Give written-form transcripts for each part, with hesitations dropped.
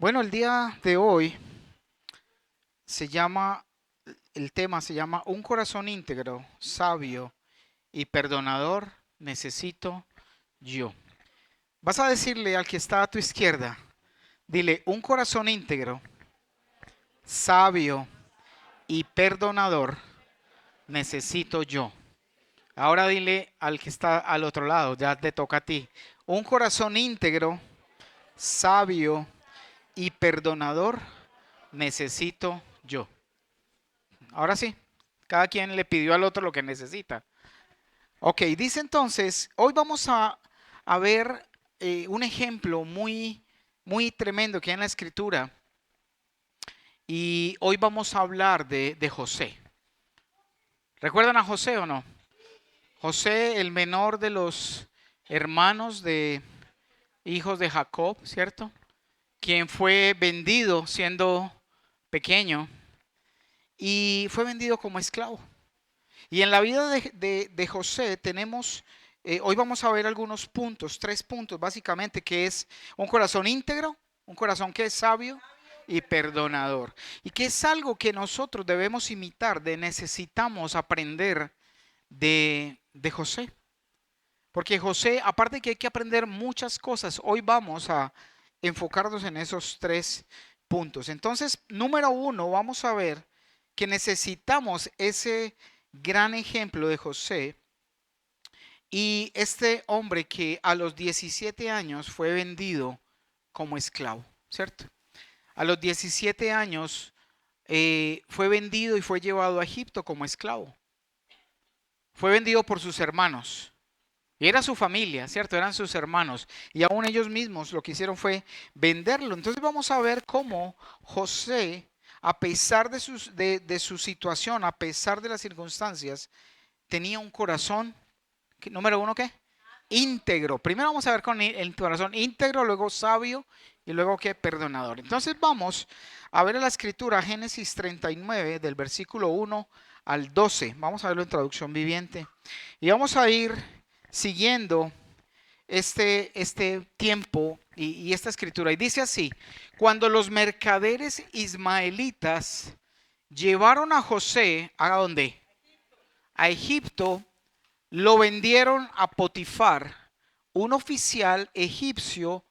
Bueno, el día de hoy se llama, el tema se llama Un corazón íntegro, sabio y perdonador necesito yo. Vas a decirle al que está a tu izquierda, dile, un corazón íntegro, sabio y perdonador necesito yo. Ahora dile al que está al otro lado, ya te toca a ti. Un corazón íntegro, sabio y perdonador necesito yo. Ahora sí, cada quien le pidió al otro lo que necesita. Ok, dice entonces, hoy vamos a ver un ejemplo muy tremendo que hay en la escritura. Y hoy vamos a hablar de José. ¿Recuerdan a José o no? José, el menor de los hermanos de hijos de Jacob, ¿cierto? Quien fue vendido siendo pequeño y fue vendido como esclavo. Y en la vida de José tenemos, hoy vamos a ver algunos puntos, 3 puntos básicamente, que es un corazón íntegro, un corazón que es sabio y perdonador. Y que es algo que nosotros debemos imitar, necesitamos aprender de José. Porque José, aparte que hay que aprender muchas cosas, hoy vamos a enfocarnos en esos 3 puntos. Entonces, número 1, vamos a ver que necesitamos ese gran ejemplo de José y este hombre que a los 17 años fue vendido como esclavo, ¿cierto? A los 17 años fue vendido y fue llevado a Egipto como esclavo. Fue vendido por sus hermanos. Y era su familia, ¿cierto? Eran sus hermanos. Y aún ellos mismos lo que hicieron fue venderlo. Entonces vamos a ver cómo José, a pesar de su situación, a pesar de las circunstancias, tenía un corazón, número 1, ¿qué? Íntegro. Primero vamos a ver con el corazón íntegro, luego sabio y luego ¿qué? Perdonador. Entonces vamos a ver la escritura, Génesis 39, del versículo 1 al 12. Vamos a verlo en traducción viviente. Y vamos a ir siguiendo este tiempo y esta escritura. Y dice así, cuando los mercaderes ismaelitas llevaron a José, ¿a dónde? A Egipto, lo vendieron a Potifar, un oficial egipcio.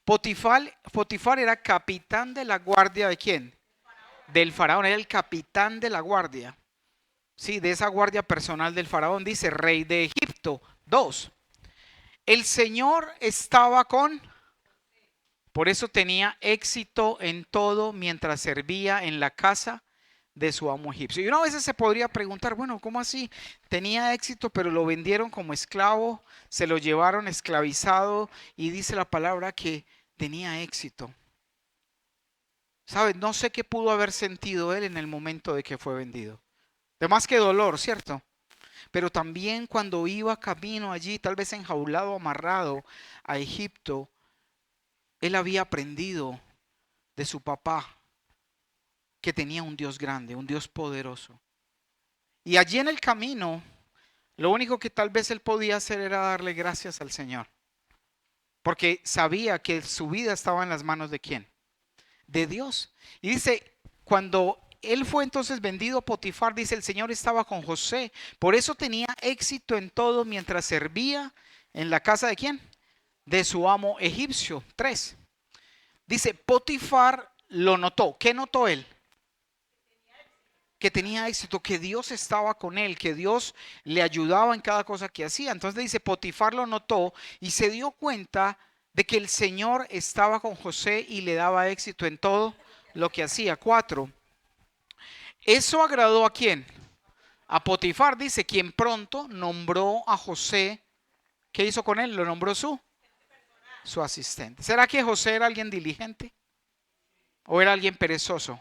Potifar era capitán de la guardia ¿de quién? Del faraón, era el capitán de la guardia. Sí, de esa guardia personal del faraón, dice rey de Egipto. 2. El Señor estaba con, por eso tenía éxito en todo mientras servía en la casa de su amo egipcio. Y una vez se podría preguntar, bueno, ¿cómo así? Tenía éxito, pero lo vendieron como esclavo, se lo llevaron esclavizado y dice la palabra que tenía éxito. ¿Sabes? No sé qué pudo haber sentido él en el momento de que fue vendido. De más que dolor, ¿cierto? Pero también cuando iba camino allí, tal vez enjaulado, amarrado a Egipto, él había aprendido de su papá que tenía un Dios grande, un Dios poderoso. Y allí en el camino, lo único que tal vez él podía hacer era darle gracias al Señor. Porque sabía que su vida estaba en las manos de quién? De Dios. Y dice, cuando él fue entonces vendido a Potifar, dice, el Señor estaba con José. Por eso tenía éxito en todo mientras servía en la casa de quién? De su amo egipcio. 3. Dice, Potifar lo notó. ¿Qué notó él? Que tenía éxito, que Dios estaba con él, que Dios le ayudaba en cada cosa que hacía. Entonces dice, Potifar lo notó y se dio cuenta de que el Señor estaba con José y le daba éxito en todo lo que hacía. 4. Eso agradó a quién? A Potifar, dice, quien pronto nombró a José. ¿Qué hizo con él? Lo nombró su asistente. ¿Será que José era alguien diligente? ¿O era alguien perezoso?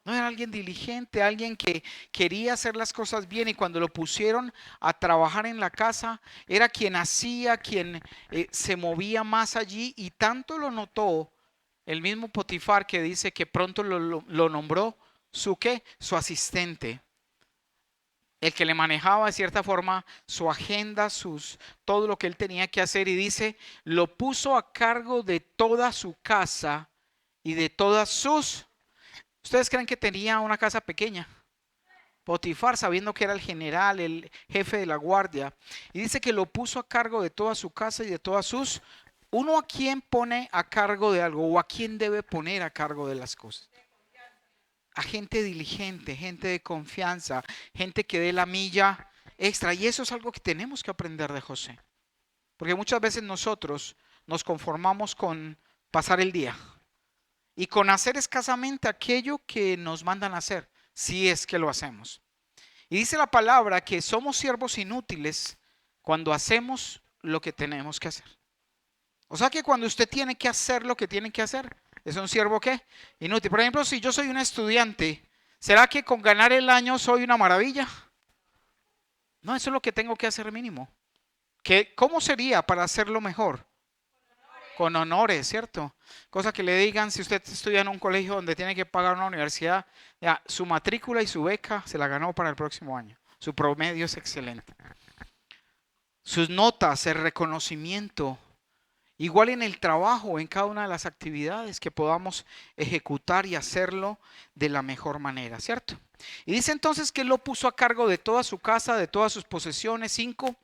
No, era alguien diligente, alguien que quería hacer las cosas bien y cuando lo pusieron a trabajar en la casa, era quien hacía, quien se movía más allí y tanto lo notó el mismo Potifar que dice que pronto lo nombró su ¿qué? Su asistente. El que le manejaba de cierta forma su agenda, todo lo que él tenía que hacer y dice, lo puso a cargo de toda su casa y de todas sus. ¿Ustedes creen que tenía una casa pequeña? Potifar, sabiendo que era el general, el jefe de la guardia, y dice que lo puso a cargo de toda su casa y de todas sus. ¿Uno a quién pone a cargo de algo o a quién debe poner a cargo de las cosas? A gente diligente, gente de confianza, gente que dé la milla extra. Y eso es algo que tenemos que aprender de José. Porque muchas veces nosotros nos conformamos con pasar el día y con hacer escasamente aquello que nos mandan a hacer, si es que lo hacemos. Y dice la palabra que somos siervos inútiles cuando hacemos lo que tenemos que hacer. O sea que cuando usted tiene que hacer lo que tiene que hacer, ¿es un siervo qué? Inútil. Por ejemplo, si yo soy un estudiante, ¿será que con ganar el año soy una maravilla? No, eso es lo que tengo que hacer mínimo. ¿Cómo sería para hacerlo mejor? Con honores, ¿cierto? Cosa que le digan, si usted estudia en un colegio donde tiene que pagar una universidad, ya, su matrícula y su beca se la ganó para el próximo año. Su promedio es excelente. Sus notas, el reconocimiento, igual en el trabajo, en cada una de las actividades que podamos ejecutar y hacerlo de la mejor manera, ¿cierto? Y dice entonces que él lo puso a cargo de toda su casa, de todas sus posesiones. 5.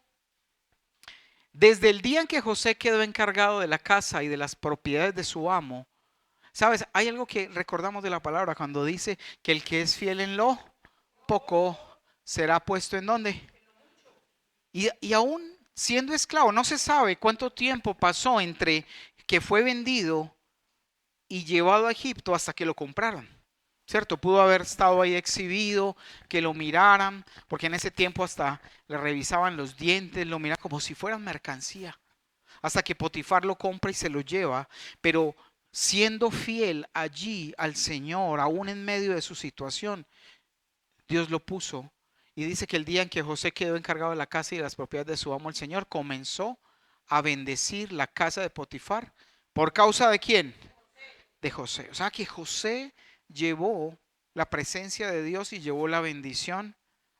Desde el día en que José quedó encargado de la casa y de las propiedades de su amo, ¿sabes? Hay algo que recordamos de la palabra cuando dice que el que es fiel en lo poco será puesto en ¿dónde? Y aún siendo esclavo, no se sabe cuánto tiempo pasó entre que fue vendido y llevado a Egipto hasta que lo compraron. ¿Cierto? Pudo haber estado ahí exhibido, que lo miraran, porque en ese tiempo hasta le revisaban los dientes, lo miraban como si fueran mercancía. Hasta que Potifar lo compra y se lo lleva, pero siendo fiel allí al Señor, aún en medio de su situación, Dios lo puso. Y dice que el día en que José quedó encargado de la casa y de las propiedades de su amo, el Señor comenzó a bendecir la casa de Potifar. ¿Por causa de quién? De José. O sea que José llevó la presencia de Dios y llevó la bendición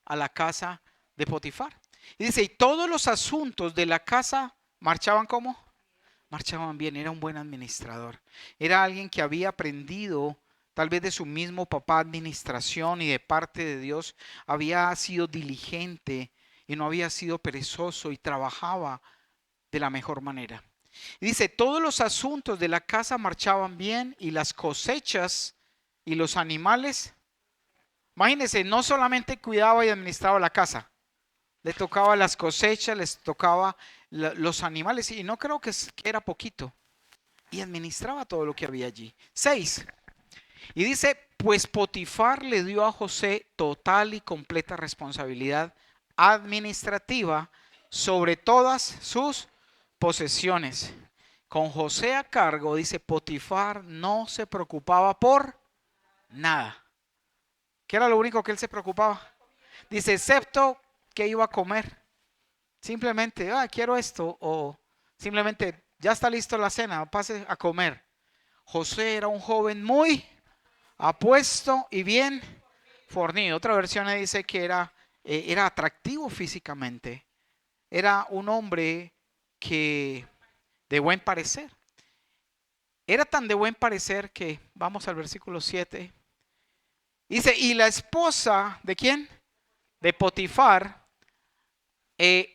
a la casa de Potifar. Y dice, y todos los asuntos de la casa marchaban ¿cómo? Marchaban bien, era un buen administrador. Era alguien que había aprendido tal vez de su mismo papá administración y de parte de Dios había sido diligente y no había sido perezoso y trabajaba de la mejor manera. Y dice, todos los asuntos de la casa marchaban bien y las cosechas y los animales. Imagínense, no solamente cuidaba y administraba la casa, le tocaba las cosechas, les tocaba los animales y no creo que era poquito. Y administraba todo lo que había allí. 6. Y dice, pues Potifar le dio a José total y completa responsabilidad administrativa sobre todas sus posesiones. Con José a cargo, dice, Potifar no se preocupaba por nada. ¿Qué era lo único que él se preocupaba? Dice, excepto que iba a comer. Simplemente, quiero esto. O simplemente, ya está listo la cena, pase a comer. José era un joven muy apuesto y bien fornido. Otra versión dice que era atractivo físicamente. Era un hombre que de buen parecer. Era tan de buen parecer que, vamos al versículo 7. Dice, y la esposa, ¿de quién? De Potifar,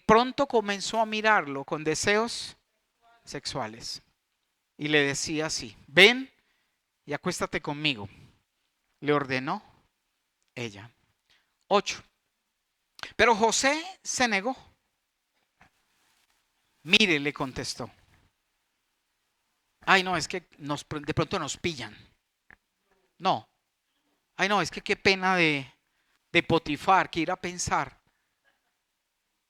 pronto comenzó a mirarlo con deseos sexuales. Y le decía así, ven y acuéstate conmigo. Le ordenó ella. 8. Pero José se negó. Mire, le contestó. Ay, no, es que de pronto nos pillan. No. Ay, no, es que qué pena de Potifar, que ir a pensar.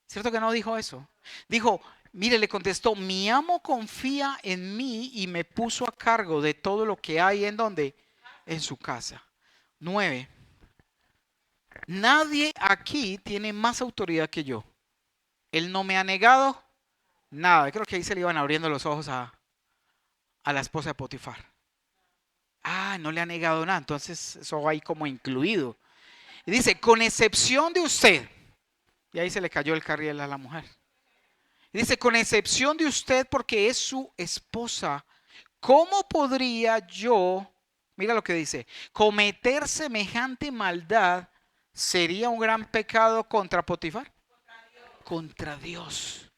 ¿Cierto que no dijo eso? Dijo, mire, le contestó, mi amo confía en mí y me puso a cargo de todo lo que hay en donde, en su casa. 9. Nadie aquí tiene más autoridad que yo. Él no me ha negado nada. Creo que ahí se le iban abriendo los ojos a la esposa de Potifar. No le ha negado nada. Entonces eso va ahí como incluido. Y dice, con excepción de usted. Y ahí se le cayó el carriel a la mujer. Y dice, con excepción de usted porque es su esposa, ¿Cómo podría yo, mira lo que dice, cometer semejante maldad? ¿Sería un gran pecado contra Potifar? Contra Dios.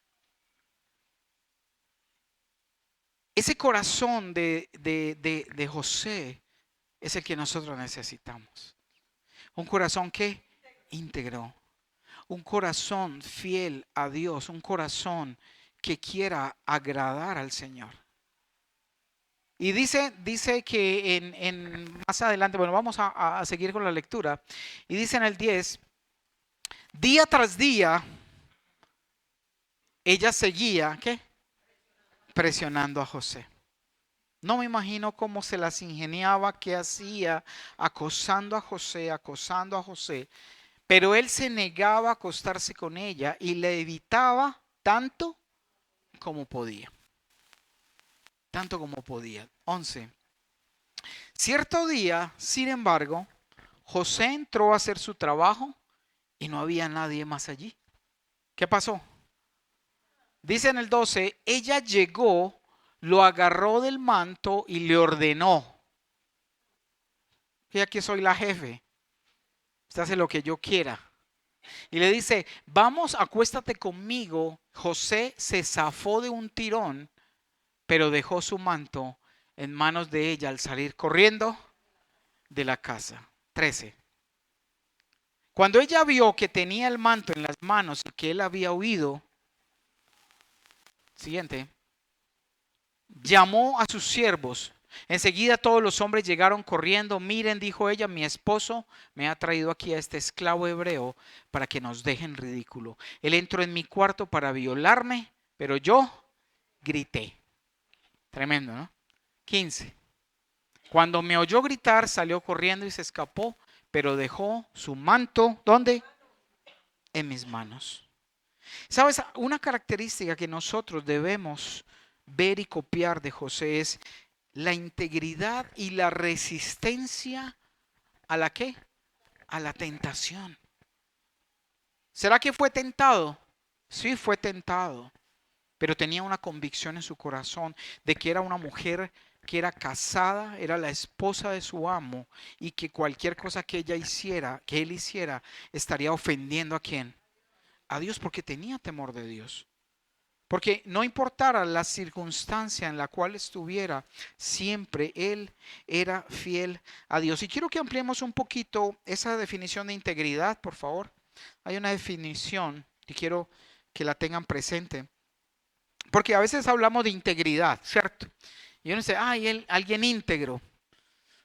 Ese corazón de José es el que nosotros necesitamos. Un corazón que íntegro. Un corazón fiel a Dios. Un corazón que quiera agradar al Señor. Y dice que más adelante, bueno, vamos a seguir con la lectura. Y dice en el 10, día tras día, ella seguía, ¿qué? Presionando a José. No me imagino cómo se las ingeniaba, qué hacía, acosando a José, acosando a José. Pero él se negaba a acostarse con ella y le evitaba tanto como podía. Tanto como podía. 11. Cierto día, sin embargo, José entró a hacer su trabajo y no había nadie más allí. ¿Qué pasó? Dice en el 12, ella llegó, lo agarró del manto y le ordenó. Que aquí soy la jefe. Usted hace lo que yo quiera. Y le dice, vamos, acuéstate conmigo. José se zafó de un tirón, pero dejó su manto en manos de ella al salir corriendo de la casa. 13. Cuando ella vio que tenía el manto en las manos y que él había huido, siguiente, llamó a sus siervos. Enseguida todos los hombres llegaron corriendo. Miren, dijo ella, mi esposo me ha traído aquí a este esclavo hebreo para que nos deje en ridículo. Él entró en mi cuarto para violarme, pero yo grité. Tremendo, ¿no? 15. Cuando me oyó gritar, salió corriendo y se escapó, pero dejó su manto, ¿dónde? En mis manos. ¿Sabes? Una característica que nosotros debemos ver y copiar de José es la integridad y la resistencia a la qué? A la tentación. ¿Será que fue tentado? Sí, fue tentado, pero tenía una convicción en su corazón de que era una mujer que era casada, era la esposa de su amo y que cualquier cosa que ella hiciera, que él hiciera, estaría ofendiendo a quién? A Dios, porque tenía temor de Dios. Porque no importara la circunstancia en la cual estuviera, siempre él era fiel a Dios. Y quiero que ampliemos un poquito esa definición de integridad, por favor. Hay una definición y quiero que la tengan presente. Porque a veces hablamos de integridad, ¿cierto? Y uno dice, alguien íntegro.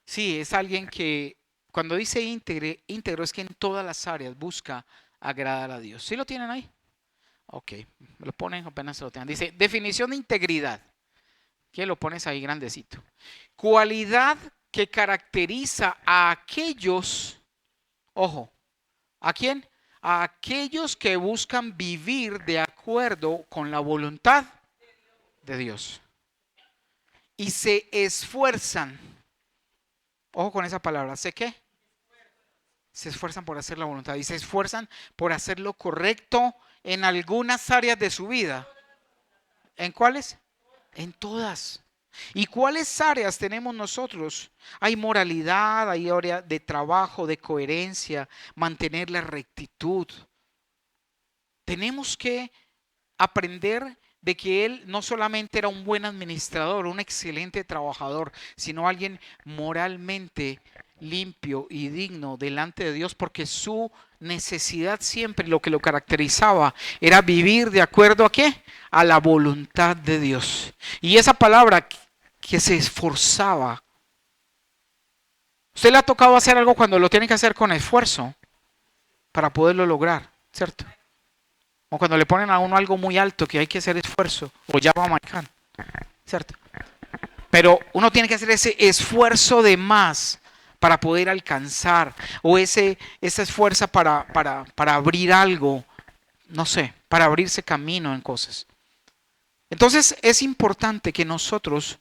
Sí, es alguien que cuando dice íntegro es que en todas las áreas busca agradar a Dios. ¿Sí lo tienen ahí? Ok, me lo ponen apenas se lo tengan. Dice, definición de integridad. Que lo pones ahí grandecito. Cualidad que caracteriza a aquellos, ojo, ¿a quién? A aquellos que buscan vivir de acuerdo con la voluntad de Dios. Y se esfuerzan, ojo con esa palabra, ¿sé qué? Se esfuerzan por hacer la voluntad y se esfuerzan por hacer lo correcto en algunas áreas de su vida. ¿En cuáles? En todas. ¿Y cuáles áreas tenemos nosotros? Hay moralidad, hay área de trabajo, de coherencia, mantener la rectitud. Tenemos que aprender de que él no solamente era un buen administrador, un excelente trabajador, sino alguien moralmente limpio y digno delante de Dios, porque su necesidad siempre, lo que lo caracterizaba, era vivir de acuerdo a qué? A la voluntad de Dios. Y esa palabra que se esforzaba. Usted le ha tocado hacer algo cuando lo tiene que hacer con esfuerzo para poderlo lograr, ¿cierto? O cuando le ponen a uno algo muy alto que hay que hacer esfuerzo, o ya va a marcar, ¿cierto? Pero uno tiene que hacer ese esfuerzo de más para poder alcanzar, o ese esfuerzo para abrir algo, no sé, para abrirse camino en cosas. Entonces es importante que nosotros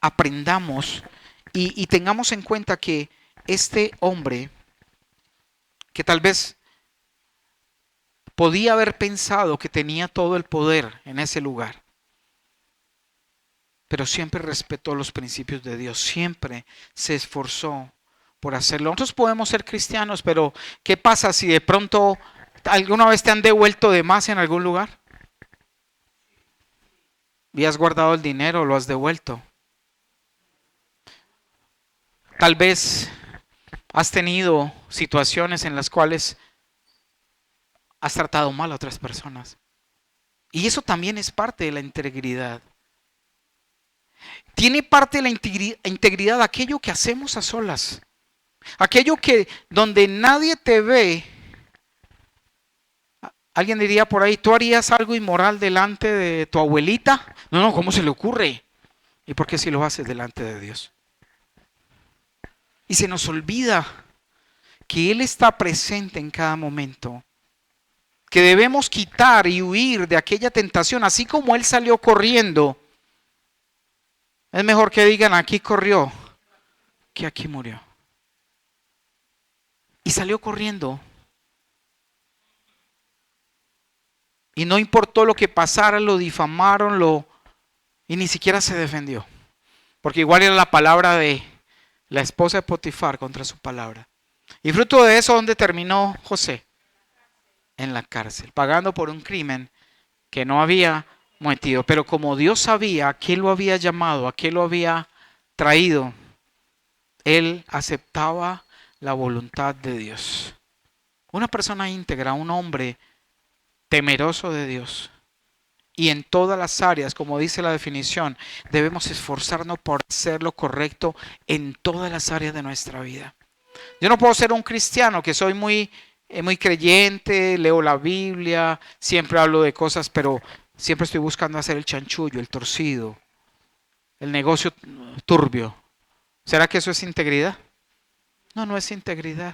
aprendamos y tengamos en cuenta que este hombre, que tal vez podía haber pensado que tenía todo el poder en ese lugar, pero siempre respetó los principios de Dios, siempre se esforzó por hacerlo. Nosotros podemos ser cristianos, pero ¿qué pasa si de pronto alguna vez te han devuelto de más en algún lugar? Y has guardado el dinero, lo has devuelto. Tal vez has tenido situaciones en las cuales has tratado mal a otras personas. Y eso también es parte de la integridad. Tiene parte de la integridad aquello que hacemos a solas. Aquello que donde nadie te ve. Alguien diría por ahí, ¿tú harías algo inmoral delante de tu abuelita? No, ¿cómo se le ocurre? ¿Y por qué si lo haces delante de Dios? Y se nos olvida que Él está presente en cada momento. Que debemos quitar y huir de aquella tentación, así como Él salió corriendo. Es mejor que digan, aquí corrió, que aquí murió. Y salió corriendo. Y no importó lo que pasara, lo difamaron, y ni siquiera se defendió. Porque igual era la palabra de la esposa de Potifar contra su palabra. Y fruto de eso, ¿dónde terminó José? En la cárcel, pagando por un crimen que no había cometido. Pero como Dios sabía a qué lo había llamado, a qué lo había traído, él aceptaba la voluntad de Dios. Una persona íntegra, un hombre temeroso de Dios. Y en todas las áreas, como dice la definición, debemos esforzarnos por hacer lo correcto en todas las áreas de nuestra vida. Yo no puedo ser un cristiano que soy muy creyente, leo la Biblia, siempre hablo de cosas, pero siempre estoy buscando hacer el chanchullo, el torcido, el negocio turbio. ¿Será que eso es integridad? No, no es integridad.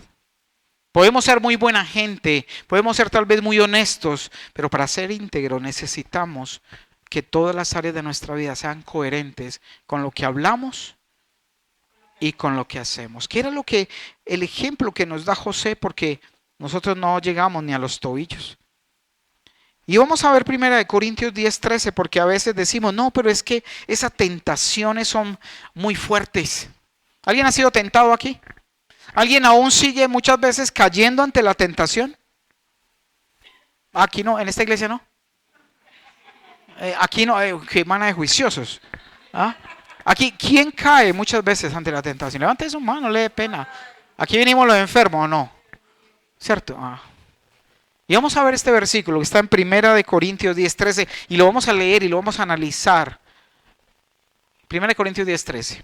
Podemos ser muy buena gente, podemos ser tal vez muy honestos, pero para ser íntegro necesitamos que todas las áreas de nuestra vida sean coherentes con lo que hablamos y con lo que hacemos. ¿Qué era el ejemplo que nos da José? Porque nosotros no llegamos ni a los tobillos. Y vamos a ver 1 Corintios 10:13, porque a veces decimos, no, pero es que esas tentaciones son muy fuertes. ¿Alguien ha sido tentado aquí? ¿Alguien aún sigue muchas veces cayendo ante la tentación? Aquí no, en esta iglesia no. Aquí no, que emana de juiciosos. ¿Ah? Aquí, ¿quién cae muchas veces ante la tentación? Levante su mano, no le dé pena. Aquí venimos los enfermos, ¿o no? ¿Cierto? Y vamos a ver este versículo que está en 1 Corintios 10:13 y lo vamos a leer y lo vamos a analizar. 1 Corintios 10:13.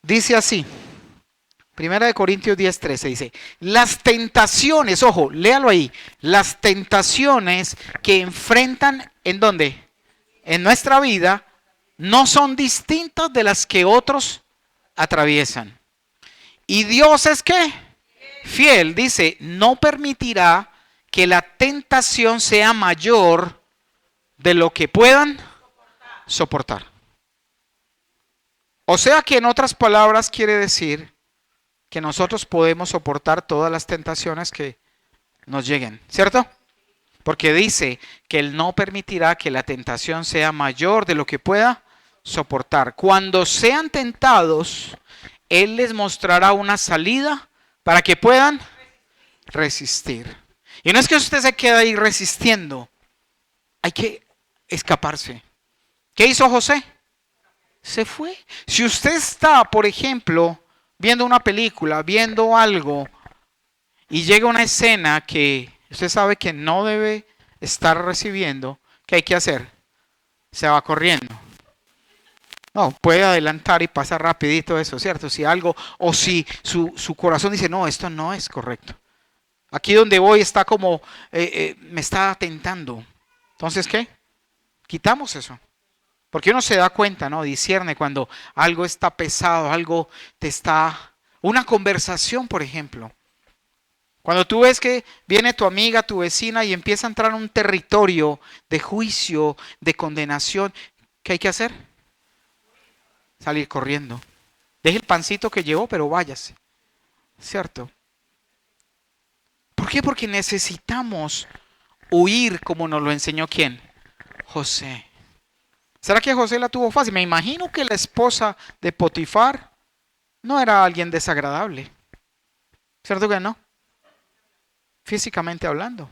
Dice así, 1 Corintios 10:13 dice, las tentaciones, ojo, léalo ahí, las tentaciones que enfrentan, ¿en dónde? En nuestra vida, no son distintas de las que otros atraviesan. Y Dios es ¿qué? Fiel, dice, no permitirá que la tentación sea mayor de lo que puedan soportar. O sea que en otras palabras quiere decir que nosotros podemos soportar todas las tentaciones que nos lleguen, ¿cierto? Porque dice que Él no permitirá que la tentación sea mayor de lo que pueda soportar. Cuando sean tentados, Él les mostrará una salida para que puedan resistir. Y no es que usted se quede ahí resistiendo, hay que escaparse. ¿Qué hizo José? Se fue. Si usted está, por ejemplo, viendo una película, viendo algo, y llega una escena que usted sabe que no debe estar recibiendo, ¿qué hay que hacer? Se va corriendo. No, puede adelantar y pasar rapidito eso, ¿cierto? Si algo, o si su corazón dice, no, esto no es correcto. Aquí donde voy está como, me está tentando. Entonces, ¿qué? Quitamos eso. Porque uno se da cuenta, ¿no? Discierne cuando algo está pesado, algo te está... Una conversación, por ejemplo. Cuando tú ves que viene tu amiga, tu vecina y empieza a entrar en un territorio de juicio, de condenación, ¿qué hay que hacer? Salir corriendo. Deje el pancito que llevó, pero váyase. ¿Cierto? ¿Por qué? Porque necesitamos huir como nos lo enseñó ¿quién? José. ¿Será que José la tuvo fácil? Me imagino que la esposa de Potifar no era alguien desagradable. ¿Cierto que no? Físicamente hablando.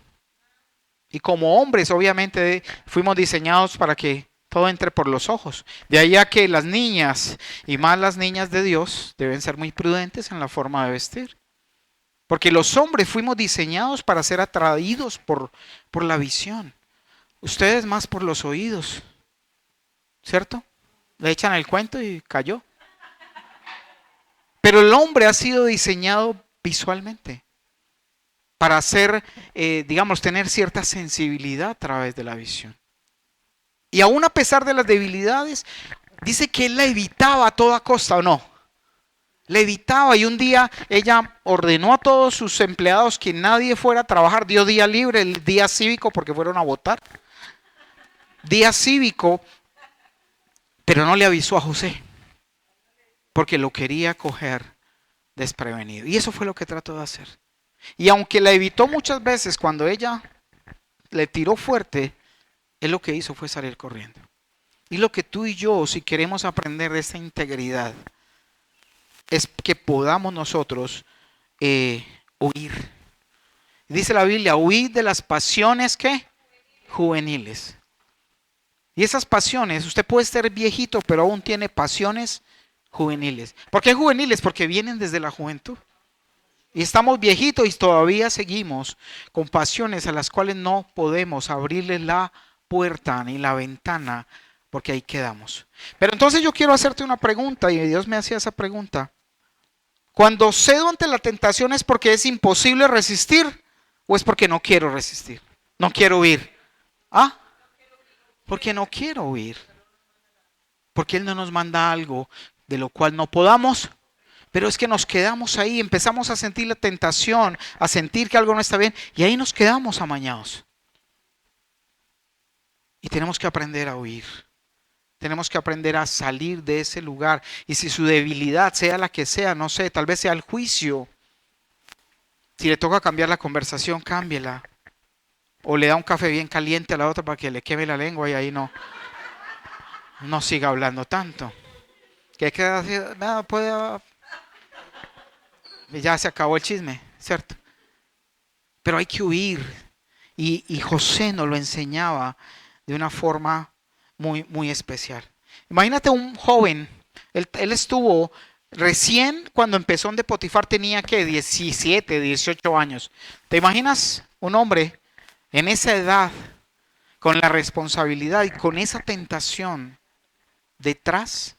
Y como hombres, obviamente, fuimos diseñados para que todo entre por los ojos. De ahí a que las niñas, y más las niñas de Dios, deben ser muy prudentes en la forma de vestir. Porque los hombres fuimos diseñados para ser atraídos por la visión. Ustedes más por los oídos. ¿Cierto? Le echan el cuento y cayó. Pero el hombre ha sido diseñado visualmente para hacer, digamos, tener cierta sensibilidad a través de la visión. Y aún a pesar de las debilidades, dice que él la evitaba a toda costa, ¿o no? La evitaba, y un día ella ordenó a todos sus empleados que nadie fuera a trabajar, dio día libre, el día cívico, porque fueron a votar. Día cívico, pero no le avisó a José, porque lo quería coger desprevenido. Y eso fue lo que trató de hacer. Y aunque la evitó muchas veces, cuando ella le tiró fuerte, él lo que hizo fue salir corriendo. Y lo que tú y yo, si queremos aprender de esta integridad, es que podamos nosotros huir. Dice la Biblia, huir de las pasiones ¿qué? Juveniles. Y esas pasiones, usted puede ser viejito, pero aún tiene pasiones juveniles. ¿Por qué juveniles? Porque vienen desde la juventud. Y estamos viejitos y todavía seguimos con pasiones a las cuales no podemos abrirle la puerta ni la ventana, porque ahí quedamos. Pero entonces yo quiero hacerte una pregunta, y Dios me hacía esa pregunta. Cuando cedo ante la tentación, ¿es porque es imposible resistir o es porque no quiero resistir? No quiero huir. ¿Ah? Porque no quiero huir. Porque Él no nos manda algo de lo cual no podamos. Pero es que nos quedamos ahí, empezamos a sentir la tentación, a sentir que algo no está bien, y ahí nos quedamos amañados. Y tenemos que aprender a huir. Tenemos que aprender a salir de ese lugar. Y si su debilidad, sea la que sea, no sé, tal vez sea el juicio. Si le toca cambiar la conversación, cámbiela. O le da un café bien caliente a la otra para que le queme la lengua y ahí no siga hablando tanto. Que hay que decir, no, puede... Ya se acabó el chisme, ¿cierto? Pero hay que huir. Y José nos lo enseñaba de una forma muy, muy especial. Imagínate un joven, él estuvo recién cuando empezó en de Potifar, tenía que 17, 18 años. ¿Te imaginas un hombre en esa edad, con la responsabilidad y con esa tentación detrás?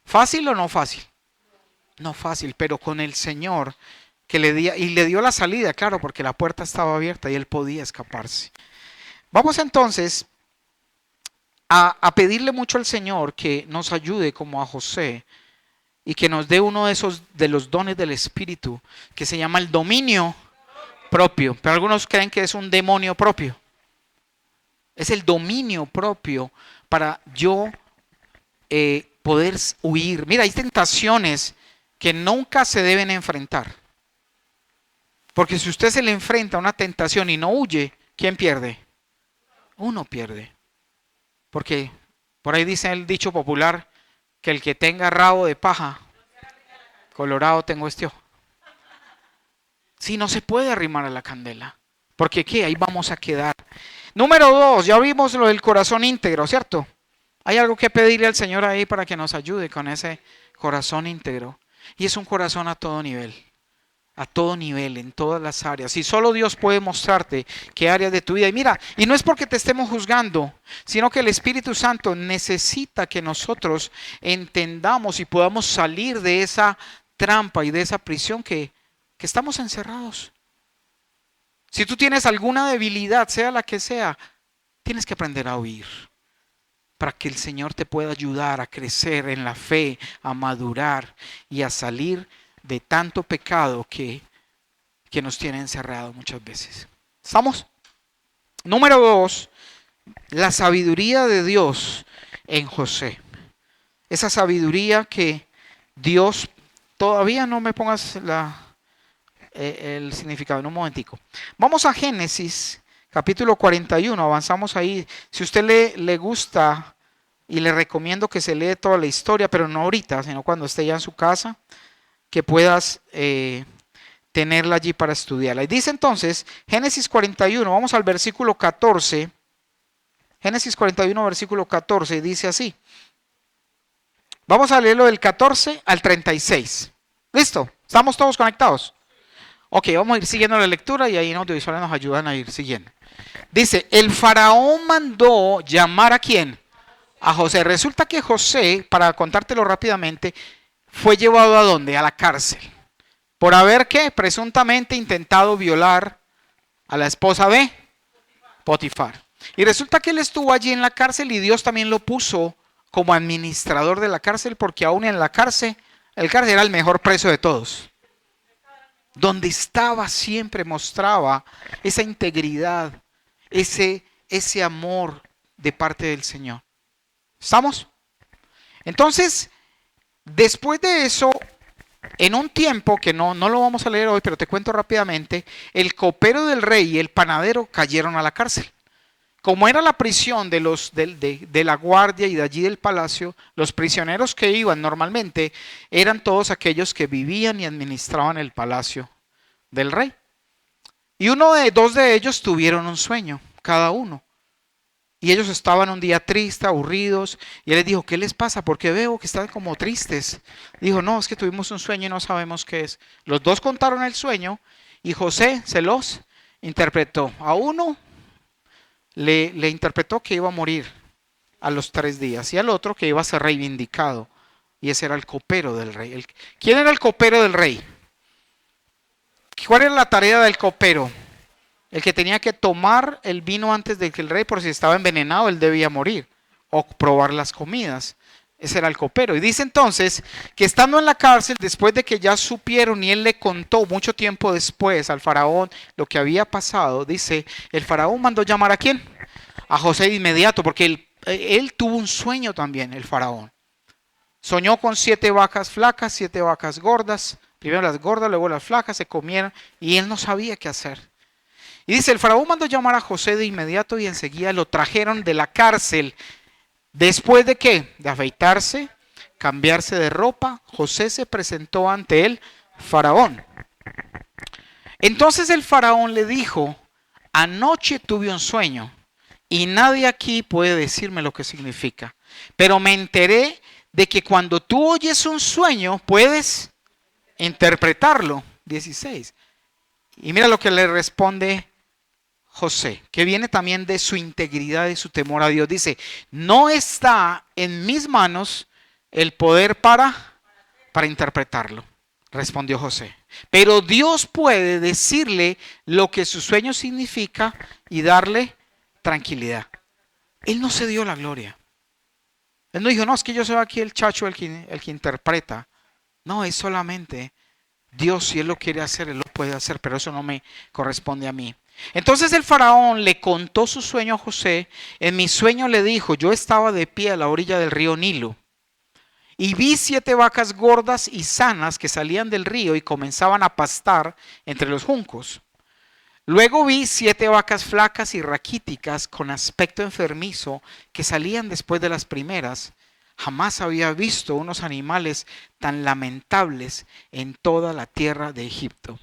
¿Fácil o no fácil? No fácil, pero con el Señor que le dio la salida, claro, porque la puerta estaba abierta y él podía escaparse. Vamos entonces a pedirle mucho al Señor que nos ayude como a José y que nos dé uno de los dones del Espíritu que se llama el dominio propio. Pero algunos creen que es un demonio propio. Es el dominio propio para yo poder huir. Mira, hay tentaciones que nunca se deben enfrentar. Porque si usted se le enfrenta a una tentación y no huye, ¿quién pierde? Uno pierde. Porque por ahí dice el dicho popular que el que tenga rabo de paja, colorado tengo este ojo. Sí, no se puede arrimar a la candela. Porque ¿qué? Ahí vamos a quedar. Número 2, ya vimos lo del corazón íntegro, ¿cierto? Hay algo que pedirle al Señor ahí para que nos ayude con ese corazón íntegro. Y es un corazón a todo nivel. A todo nivel, en todas las áreas. Y solo Dios puede mostrarte qué áreas de tu vida. Y mira, y no es porque te estemos juzgando, sino que el Espíritu Santo necesita que nosotros entendamos y podamos salir de esa trampa y de esa prisión que estamos encerrados. Si tú tienes alguna debilidad, sea la que sea, tienes que aprender a huir. Para que el Señor te pueda ayudar a crecer en la fe, a madurar y a salir de tanto pecado que nos tiene encerrado muchas veces. ¿Estamos? Número 2, la sabiduría de Dios en José. Esa sabiduría que Dios, todavía no me pongas el significado en un momentico. Vamos a Génesis, capítulo 41, avanzamos ahí. Si usted le gusta, y le recomiendo que se lee toda la historia, pero no ahorita, sino cuando esté ya en su casa, que puedas tenerla allí para estudiarla. Y dice entonces, Génesis 41, vamos al versículo 14. Génesis 41, versículo 14, dice así. Vamos a leerlo del 14 al 36. ¿Listo? ¿Estamos todos conectados? Ok, vamos a ir siguiendo la lectura y ahí en audiovisuales nos ayudan a ir siguiendo. Dice, el faraón mandó llamar ¿a quién? A José. Resulta que José, para contártelo rápidamente, fue llevado ¿a dónde? A la cárcel. Por haber ¿qué? Presuntamente intentado violar a la esposa de Potifar. Y resulta que él estuvo allí en la cárcel y Dios también lo puso como administrador de la cárcel, porque aún en la cárcel, el cárcel era el mejor preso de todos. Donde estaba siempre mostraba esa integridad, ese amor de parte del Señor. ¿Estamos? Entonces, después de eso, en un tiempo que no lo vamos a leer hoy, pero te cuento rápidamente, el copero del rey y el panadero cayeron a la cárcel. Como era la prisión de la guardia y de allí del palacio, los prisioneros que iban normalmente eran todos aquellos que vivían y administraban el palacio del rey. Y dos de ellos tuvieron un sueño, cada uno. Y ellos estaban un día tristes, aburridos, y él les dijo, ¿qué les pasa? Porque veo que están como tristes. Dijo, no, es que tuvimos un sueño y no sabemos qué es. Los dos contaron el sueño y José se los interpretó. A uno le interpretó que iba a morir a los 3 días y al otro que iba a ser reivindicado. Y ese era el copero del rey. ¿Quién era el copero del rey? ¿Cuál era la tarea del copero? El que tenía que tomar el vino antes de que el rey, por si estaba envenenado, él debía morir. O probar las comidas. Ese era el copero. Y dice entonces que estando en la cárcel, después de que ya supieron y él le contó mucho tiempo después al faraón lo que había pasado, dice, el faraón mandó llamar ¿a quién? A José de inmediato, porque él tuvo un sueño también, el faraón. Soñó con 7 vacas flacas, 7 vacas gordas. Primero las gordas, luego las flacas, se comieron y él no sabía qué hacer. Y dice, el faraón mandó llamar a José de inmediato y enseguida lo trajeron de la cárcel. ¿Después de qué? De afeitarse, cambiarse de ropa, José se presentó ante el faraón. Entonces el faraón le dijo, anoche tuve un sueño y nadie aquí puede decirme lo que significa. Pero me enteré de que cuando tú oyes un sueño puedes interpretarlo. 16. Y mira lo que le responde José, que viene también de su integridad y su temor a Dios. Dice, no está en mis manos el poder para interpretarlo, respondió José. Pero Dios puede decirle lo que su sueño significa y darle tranquilidad. Él no se dio la gloria. Él no dijo, no, es que yo soy aquí el chacho, el que interpreta. No, es solamente Dios, si Él lo quiere hacer, Él lo puede hacer, pero eso no me corresponde a mí. Entonces el faraón le contó su sueño a José. En mi sueño le dijo, yo estaba de pie a la orilla del río Nilo y vi 7 vacas gordas y sanas que salían del río y comenzaban a pastar entre los juncos. Luego vi 7 vacas flacas y raquíticas con aspecto enfermizo que salían después de las primeras. Jamás había visto unos animales tan lamentables en toda la tierra de Egipto.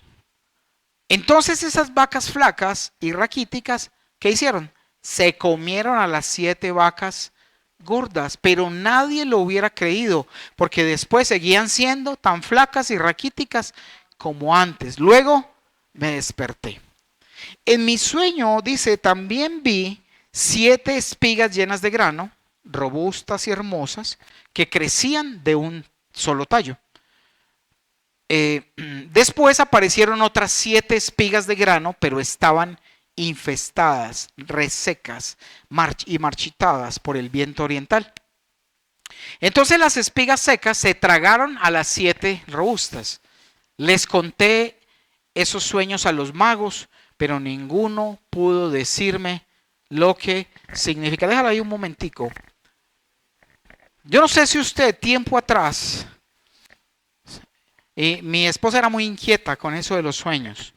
Entonces esas vacas flacas y raquíticas, ¿qué hicieron? Se comieron a las 7 vacas gordas, pero nadie lo hubiera creído, porque después seguían siendo tan flacas y raquíticas como antes. Luego me desperté. En mi sueño, dice, también vi 7 espigas llenas de grano, robustas y hermosas, que crecían de un solo tallo. Después aparecieron otras 7 espigas de grano, pero estaban infestadas, resecas y marchitadas por el viento oriental. Entonces las espigas secas se tragaron a las 7 robustas. Les conté esos sueños a los magos, pero ninguno pudo decirme lo que significa. Déjalo ahí un momentico. Yo no sé si usted tiempo atrás Y mi esposa era muy inquieta con eso de los sueños.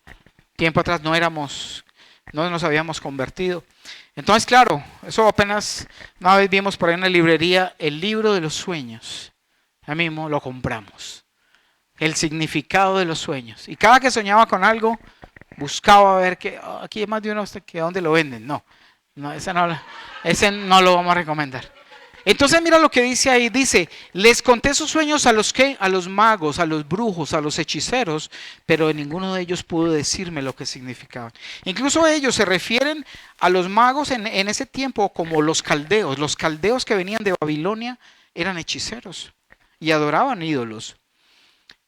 Tiempo atrás no nos habíamos convertido. Entonces, claro, eso apenas una vez vimos por ahí en la librería el libro de los sueños. Ya mismo lo compramos. El significado de los sueños. Y cada que soñaba con algo, buscaba ver que aquí hay más de uno que dónde lo venden. No, ese no lo vamos a recomendar. Entonces mira lo que dice ahí, dice, les conté sus sueños a los que, a los magos, a los brujos, a los hechiceros, pero ninguno de ellos pudo decirme lo que significaban. Incluso ellos se refieren a los magos en ese tiempo como los caldeos. Los caldeos que venían de Babilonia eran hechiceros y adoraban ídolos.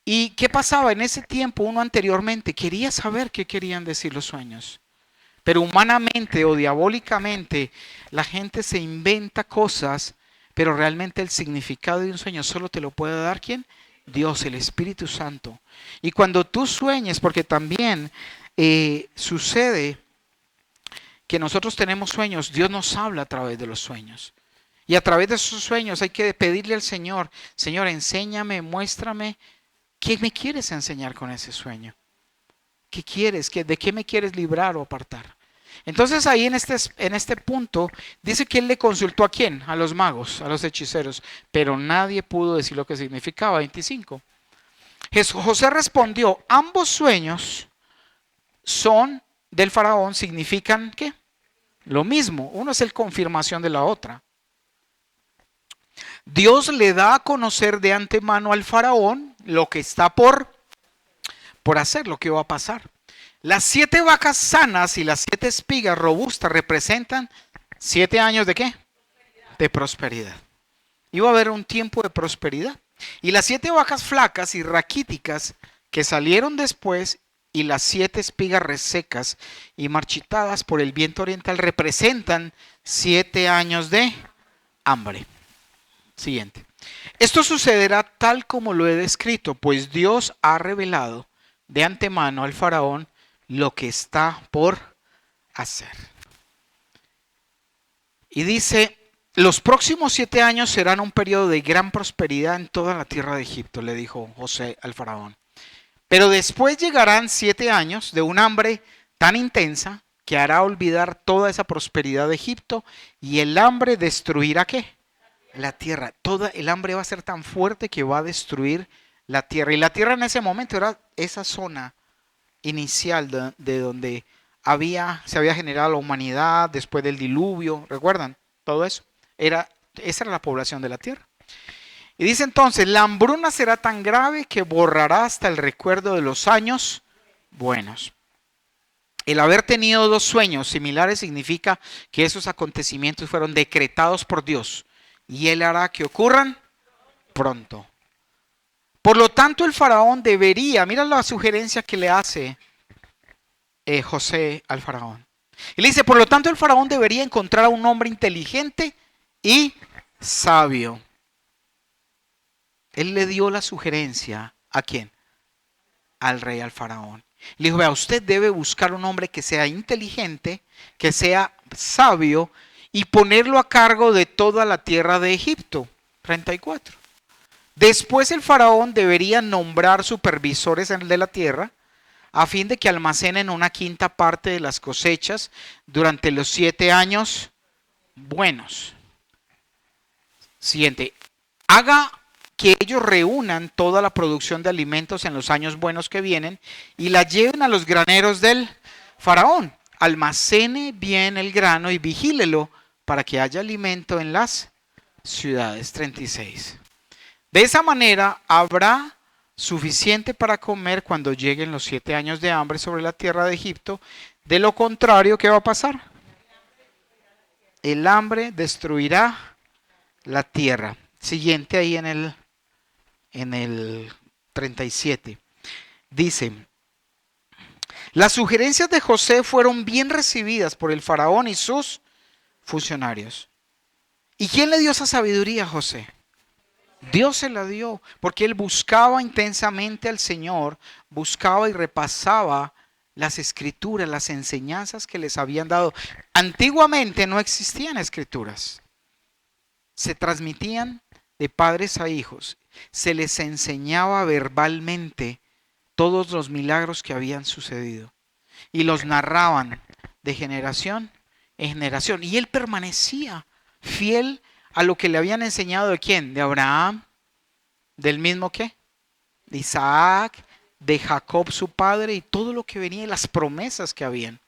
¿Y qué pasaba en ese tiempo? Uno anteriormente quería saber qué querían decir los sueños. Pero humanamente o diabólicamente la gente se inventa cosas, pero realmente el significado de un sueño solo te lo puede dar ¿quién? Dios, el Espíritu Santo. Y cuando tú sueñes, porque también sucede que nosotros tenemos sueños, Dios nos habla a través de los sueños. Y a través de esos sueños hay que pedirle al Señor, Señor, enséñame, muéstrame, ¿qué me quieres enseñar con ese sueño? ¿Qué quieres? ¿De qué me quieres librar o apartar? Entonces ahí en este punto dice que él le consultó ¿a quién? A los magos, a los hechiceros, pero nadie pudo decir lo que significaba. 25. José respondió, ambos sueños son del faraón, significan ¿qué? Lo mismo, uno es el confirmación de la otra. Dios le da a conocer de antemano al faraón lo que está por hacer, lo que va a pasar. Las 7 vacas sanas y las 7 espigas robustas representan 7 años de ¿qué? De prosperidad. Iba a haber un tiempo de prosperidad. Y las 7 vacas flacas y raquíticas que salieron después y las 7 espigas resecas y marchitadas por el viento oriental representan 7 años de hambre. Siguiente. Esto sucederá tal como lo he descrito, pues Dios ha revelado de antemano al faraón lo que está por hacer. Y dice, los próximos 7 años serán un periodo de gran prosperidad en toda la tierra de Egipto, le dijo José al faraón. Pero después llegarán 7 años de un hambre tan intensa que hará olvidar toda esa prosperidad de Egipto y el hambre destruirá ¿qué? La tierra. Toda el hambre va a ser tan fuerte que va a destruir la tierra. Y la tierra en ese momento era esa zona inicial de donde se había generado la humanidad después del diluvio, ¿recuerdan? Todo eso. Esa era la población de la tierra. Y dice entonces, la hambruna será tan grave que borrará hasta el recuerdo de los años buenos. El haber tenido 2 sueños similares significa que esos acontecimientos fueron decretados por Dios y Él hará que ocurran pronto. Por lo tanto, el faraón debería, mira la sugerencia que le hace José al faraón. Y le dice, por lo tanto, el faraón debería encontrar a un hombre inteligente y sabio. Él le dio la sugerencia, ¿a quién? Al rey, al faraón. Le dijo, vea, usted debe buscar un hombre que sea inteligente, que sea sabio y ponerlo a cargo de toda la tierra de Egipto. 34. Después el faraón debería nombrar supervisores de la tierra a fin de que almacenen una quinta parte de las cosechas durante los 7 años buenos. Siguiente, haga que ellos reúnan toda la producción de alimentos en los años buenos que vienen y la lleven a los graneros del faraón. Almacene bien el grano y vigílelo para que haya alimento en las ciudades. 36. De esa manera habrá suficiente para comer cuando lleguen los 7 años de hambre sobre la tierra de Egipto. De lo contrario, ¿qué va a pasar? El hambre destruirá la tierra. Siguiente ahí en el 37. Dice, las sugerencias de José fueron bien recibidas por el faraón y sus funcionarios. ¿Y quién le dio esa sabiduría a José? Dios se la dio, porque él buscaba intensamente al Señor, buscaba y repasaba las escrituras, las enseñanzas que les habían dado. Antiguamente no existían escrituras, se transmitían de padres a hijos, se les enseñaba verbalmente todos los milagros que habían sucedido y los narraban de generación en generación. Y él permanecía fiel a lo que le habían enseñado. ¿De quién? De Abraham, del mismo qué, de Isaac, de Jacob su padre, y todo lo que venía y las promesas que habían.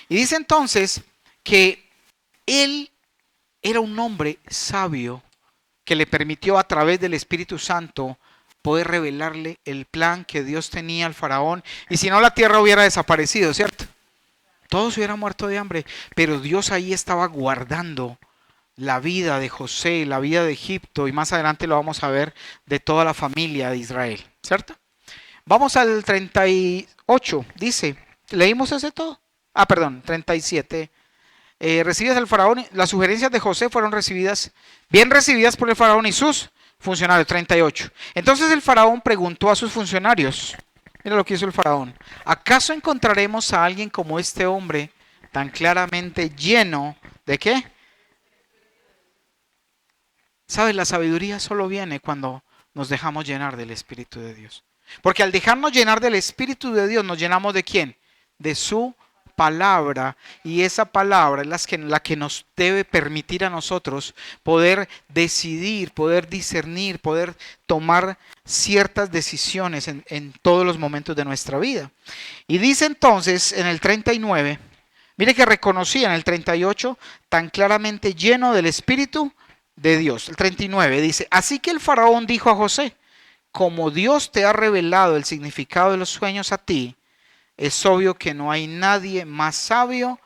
Y dice entonces que él era un hombre sabio que le permitió a través del Espíritu Santo poder revelarle el plan que Dios tenía al faraón. Y si no, la tierra hubiera desaparecido, ¿cierto? Todos hubieran muerto de hambre, pero Dios ahí estaba guardando la vida de José, la vida de Egipto, y más adelante lo vamos a ver, de toda la familia de Israel, ¿cierto? Vamos al 38, dice, ¿leímos ese todo? Perdón, 37. Recibidas al faraón, las sugerencias de José fueron bien recibidas por el faraón y sus funcionarios. 38. Entonces el faraón preguntó a sus funcionarios, mira lo que hizo el faraón: ¿acaso encontraremos a alguien como este hombre tan claramente lleno de qué? ¿Sabes? La sabiduría solo viene cuando nos dejamos llenar del Espíritu de Dios. Porque al dejarnos llenar del Espíritu de Dios, nos llenamos ¿de quién? De su palabra. Y esa palabra es la que nos debe permitir a nosotros poder decidir, poder discernir, poder tomar ciertas decisiones en todos los momentos de nuestra vida. Y dice entonces en el 39, mire que reconocía en el 38, tan claramente lleno del Espíritu de Dios. El 39 dice: así que el faraón dijo a José: como Dios te ha revelado el significado de los sueños a ti, es obvio que no hay nadie más sabio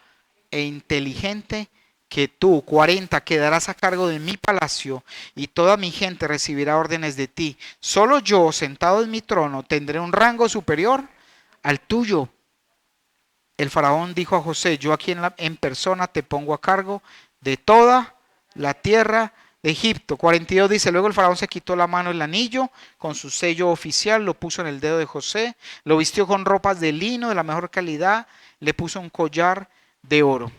e inteligente que tú. 40, quedarás a cargo de mi palacio y toda mi gente recibirá órdenes de ti. Solo yo, sentado en mi trono, tendré un rango superior al tuyo. El faraón dijo a José: yo aquí en persona te pongo a cargo de toda la tierra de Egipto. 42 dice: luego el faraón se quitó la mano el anillo con su sello oficial, lo puso en el dedo de José, lo vistió con ropas de lino de la mejor calidad, le puso un collar de oro.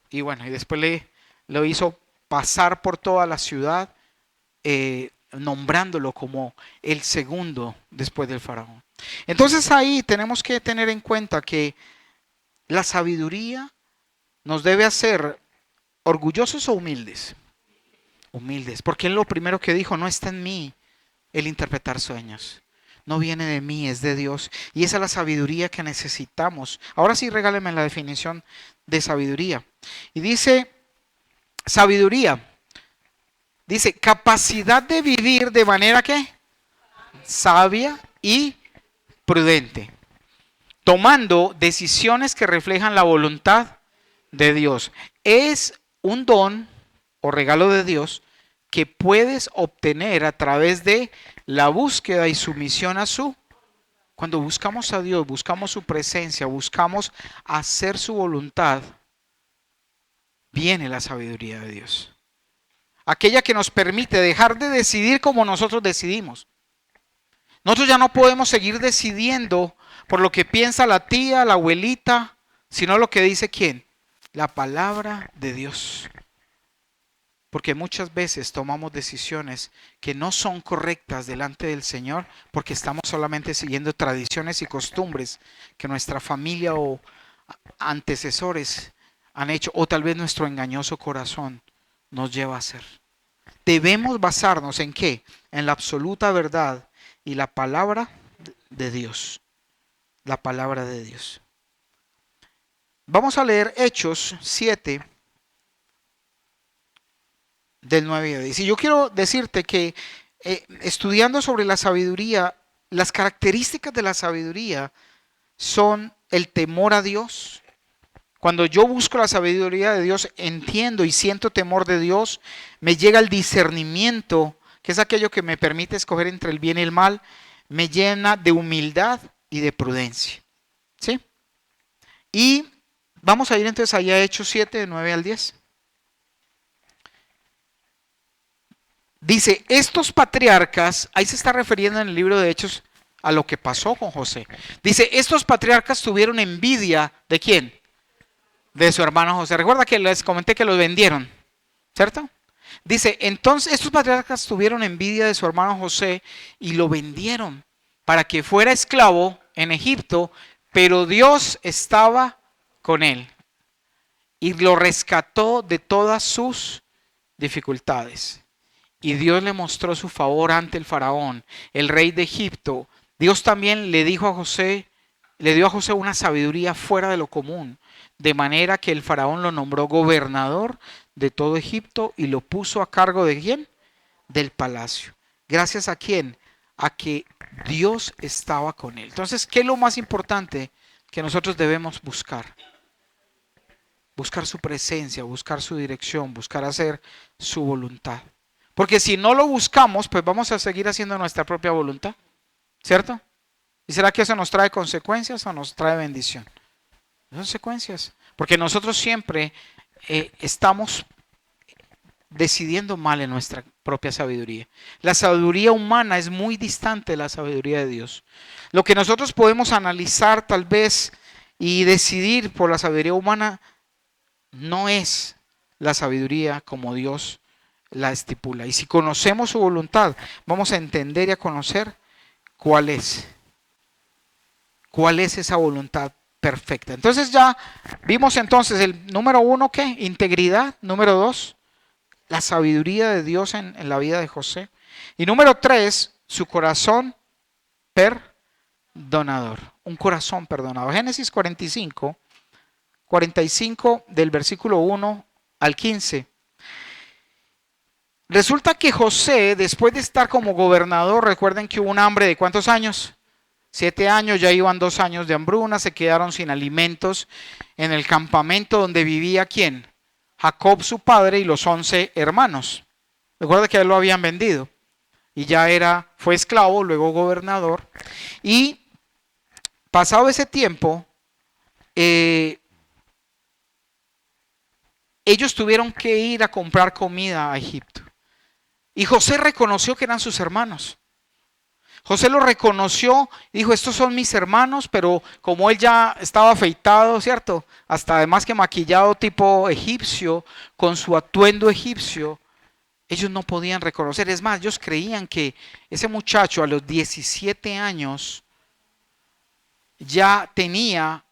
Y bueno, y después lo hizo pasar por toda la ciudad, nombrándolo como el segundo después del faraón. Entonces ahí tenemos que tener en cuenta que la sabiduría nos debe hacer orgullosos o humildes. Humildes, porque él lo primero que dijo: no está en mí el interpretar sueños, no viene de mí, es de Dios. Y esa es la sabiduría que necesitamos. Ahora sí, regáleme la definición de sabiduría. Y dice, sabiduría, dice capacidad de vivir de manera que sabia y prudente, tomando decisiones que reflejan la voluntad de Dios. Es un don o regalo de Dios que puedes obtener a través de la búsqueda y sumisión a su. Cuando buscamos a Dios, buscamos su presencia, buscamos hacer su voluntad, viene la sabiduría de Dios. Aquella que nos permite dejar de decidir como nosotros decidimos. Nosotros ya no podemos seguir decidiendo por lo que piensa la tía, la abuelita, sino lo que dice ¿quién? La palabra de Dios. Porque muchas veces tomamos decisiones que no son correctas delante del Señor porque estamos solamente siguiendo tradiciones y costumbres que nuestra familia o antecesores han hecho, o tal vez nuestro engañoso corazón nos lleva a hacer. Debemos basarnos ¿en qué? En la absoluta verdad y la palabra de Dios. La palabra de Dios. Vamos a leer Hechos 7. Del 9 a 10. Y yo quiero decirte que estudiando sobre la sabiduría, las características de la sabiduría son el temor a Dios. Cuando yo busco la sabiduría de Dios, entiendo y siento temor de Dios, me llega el discernimiento, que es aquello que me permite escoger entre el bien y el mal, me llena de humildad y de prudencia. ¿Sí? Y vamos a ir entonces allá a Hechos 7, de 9 al 10. Dice, estos patriarcas, ahí se está refiriendo en el libro de Hechos a lo que pasó con José. Dice, estos patriarcas tuvieron envidia ¿de quién? De su hermano José. Recuerda que les comenté que los vendieron, ¿cierto? Dice, entonces estos patriarcas tuvieron envidia de su hermano José y lo vendieron para que fuera esclavo en Egipto, pero Dios estaba con él y lo rescató de todas sus dificultades. Y Dios le mostró su favor ante el faraón, el rey de Egipto. Dios también le dijo a José, le dio a José una sabiduría fuera de lo común, de manera que el faraón lo nombró gobernador de todo Egipto y lo puso a cargo de ¿quién? Del palacio. ¿Gracias a quién? A que Dios estaba con él. Entonces, ¿qué es lo más importante que nosotros debemos buscar? Buscar su presencia, buscar su dirección, buscar hacer su voluntad. Porque si no lo buscamos, pues vamos a seguir haciendo nuestra propia voluntad, ¿cierto? ¿Y será que eso nos trae consecuencias o nos trae bendición? Consecuencias. Porque nosotros siempre estamos decidiendo mal en nuestra propia sabiduría. La sabiduría humana es muy distante de la sabiduría de Dios. Lo que nosotros podemos analizar tal vez y decidir por la sabiduría humana no es la sabiduría como Dios la estipula. Y si conocemos su voluntad, vamos a entender y a conocer cuál es. ¿Cuál es esa voluntad perfecta? Entonces ya vimos entonces el número 1, ¿qué? Integridad. Número 2, la sabiduría de Dios en la vida de José. Y número 3, su corazón perdonador. Un corazón perdonador. Génesis 45 del versículo 1 al 15. Resulta que José, después de estar como gobernador, recuerden que hubo un hambre de ¿cuántos años? 7 años, ya iban 2 años de hambruna, se quedaron sin alimentos en el campamento donde vivía ¿quién? Jacob su padre y los 11 hermanos. Recuerda que a él lo habían vendido y ya fue esclavo, luego gobernador. Y pasado ese tiempo, ellos tuvieron que ir a comprar comida a Egipto. Y José reconoció que eran sus hermanos. José lo reconoció y dijo, estos son mis hermanos, pero como él ya estaba afeitado, ¿cierto? Hasta además que maquillado tipo egipcio, con su atuendo egipcio, ellos no podían reconocer. Es más, ellos creían que ese muchacho a los 17 años ya tenía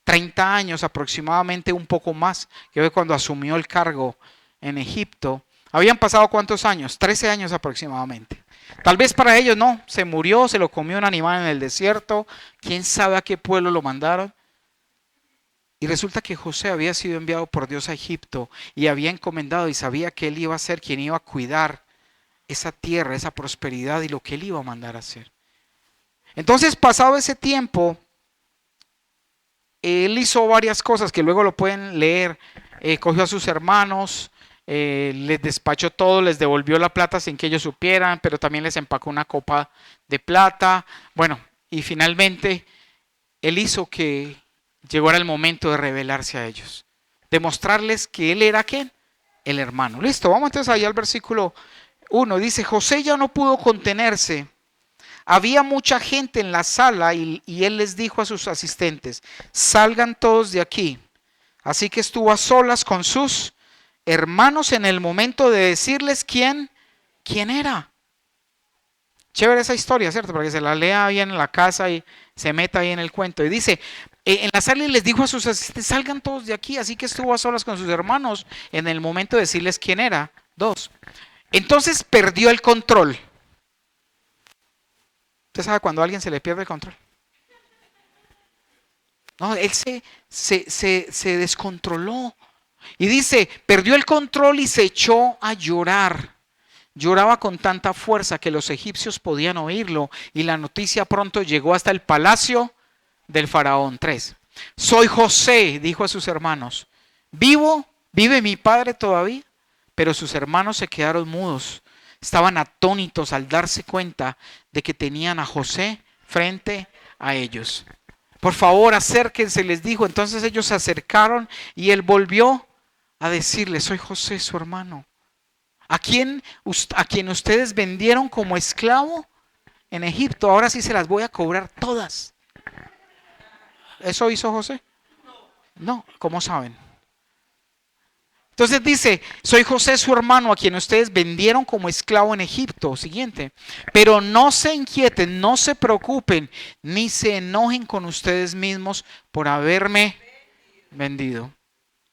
30 años aproximadamente, un poco más, que fue cuando asumió el cargo en Egipto. ¿Habían pasado cuántos años? 13 años aproximadamente. Tal vez para ellos no, se murió, se lo comió un animal en el desierto, quién sabe a qué pueblo lo mandaron. Y resulta que José había sido enviado por Dios a Egipto y había encomendado y sabía que él iba a ser quien iba a cuidar esa tierra, esa prosperidad y lo que él iba a mandar a hacer. Entonces, pasado ese tiempo, él hizo varias cosas que luego lo pueden leer. Cogió a sus hermanos, les despachó todo, les devolvió la plata sin que ellos supieran, pero también les empacó una copa de plata. Bueno, y finalmente él hizo que llegara el momento de revelarse a ellos, demostrarles que él era ¿quién? El hermano. Listo, vamos entonces allá al versículo 1. Dice, José ya no pudo contenerse. Había mucha gente en la sala y él les dijo a sus asistentes, salgan todos de aquí. Así que estuvo a solas con sus hermanos en el momento de decirles quién era. Chévere esa historia, ¿cierto? Para que se la lea bien en la casa y se meta ahí en el cuento. Y dice, en la sala les dijo a sus asistentes, salgan todos de aquí. Así que estuvo a solas con sus hermanos en el momento de decirles quién era. 2. Entonces perdió el control. ¿Usted sabe cuando a alguien se le pierde el control? No, él se descontroló. Y dice, perdió el control y se echó a llorar. Lloraba con tanta fuerza que los egipcios podían oírlo y la noticia pronto llegó hasta el palacio del faraón. 3. Soy José, dijo a sus hermanos. ¿Vive mi padre todavía? Pero sus hermanos se quedaron mudos. Estaban atónitos al darse cuenta de que tenían a José frente a ellos. Por favor, acérquense, les dijo. Entonces ellos se acercaron y él volvió a decirle, soy José, su hermano, a quien ustedes vendieron como esclavo en Egipto. Ahora sí se las voy a cobrar todas. ¿Eso hizo José? No, ¿cómo saben? Entonces dice, soy José su hermano a quien ustedes vendieron como esclavo en Egipto. Siguiente, pero no se inquieten, no se preocupen, ni se enojen con ustedes mismos por haberme vendido.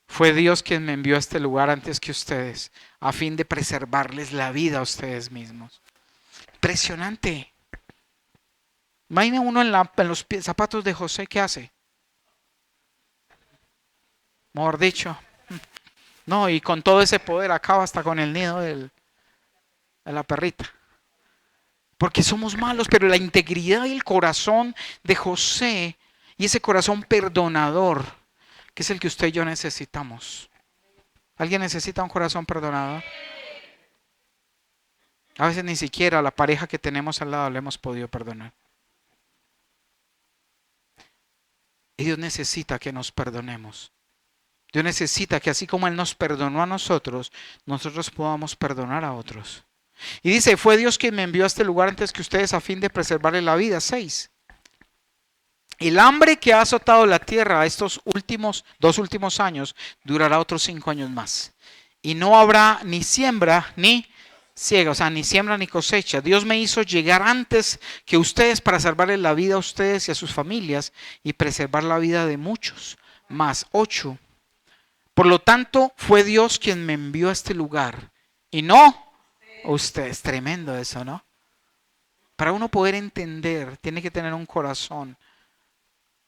Fue Dios quien me envió a este lugar antes que ustedes, a fin de preservarles la vida a ustedes mismos. Impresionante. Imagina uno en los zapatos de José, ¿qué hace? Mejor dicho. No, y con todo ese poder acaba hasta con el nido de la perrita. Porque somos malos, pero la integridad y el corazón de José y ese corazón perdonador, que es el que usted y yo necesitamos. ¿Alguien necesita un corazón perdonador? A veces ni siquiera a la pareja que tenemos al lado le hemos podido perdonar. Y Dios necesita que nos perdonemos. Dios necesita que así como Él nos perdonó a nosotros, nosotros podamos perdonar a otros. Y dice, fue Dios quien me envió a este lugar antes que ustedes a fin de preservarle la vida. 6. El hambre que ha azotado la tierra estos dos últimos años durará otros 5 años más. Y no habrá ni siembra ni ciega, o sea, ni siembra ni cosecha. Dios me hizo llegar antes que ustedes para salvarle la vida a ustedes y a sus familias y preservar la vida de muchos más. 8. Por lo tanto, fue Dios quien me envió a este lugar y no ustedes. Tremendo eso, ¿no? Para uno poder entender, tiene que tener un corazón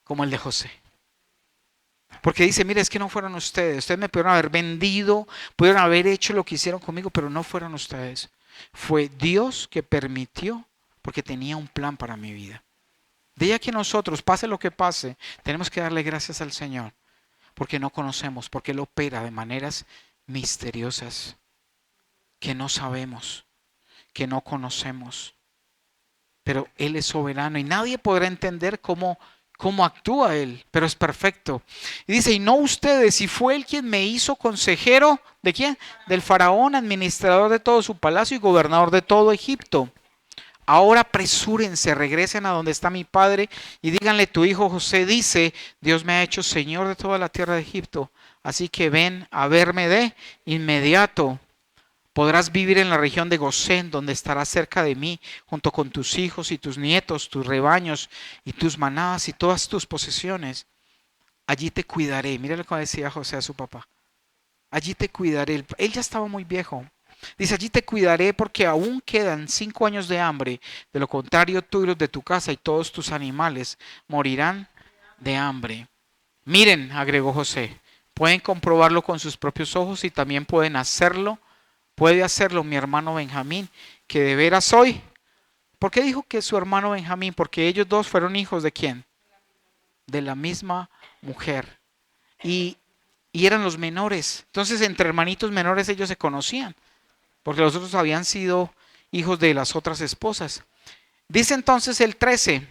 como el de José. Porque dice, mire, es que no fueron ustedes me pudieron haber vendido, pudieron haber hecho lo que hicieron conmigo, pero no fueron ustedes. Fue Dios que permitió, porque tenía un plan para mi vida. De ahí a que nosotros, pase lo que pase, tenemos que darle gracias al Señor. Porque no conocemos, porque Él opera de maneras misteriosas que no sabemos, que no conocemos. Pero Él es soberano y nadie podrá entender cómo actúa Él, pero es perfecto. Y dice, y no ustedes, si fue Él quien me hizo consejero, ¿de quién? Del faraón, administrador de todo su palacio y gobernador de todo Egipto. Ahora apresúrense, regresen a donde está mi padre y díganle, tu hijo José dice, Dios me ha hecho señor de toda la tierra de Egipto, así que ven a verme de inmediato. Podrás vivir en la región de Gosén, donde estarás cerca de mí, junto con tus hijos y tus nietos, tus rebaños y tus manadas y todas tus posesiones. Allí te cuidaré. Mira lo que decía José a su papá. Allí te cuidaré. Él ya estaba muy viejo. Dice, allí te cuidaré porque aún quedan 5 años de hambre. De lo contrario, tú y los de tu casa y todos tus animales morirán de hambre. Miren, agregó José, pueden comprobarlo con sus propios ojos y también puede hacerlo mi hermano Benjamín, que de veras soy. ¿Por qué dijo que su hermano Benjamín? Porque ellos dos fueron hijos ¿de quién? De la misma mujer. Y eran los menores. Entonces, entre hermanitos menores ellos se conocían. Porque los otros habían sido hijos de las otras esposas. Dice entonces el 13,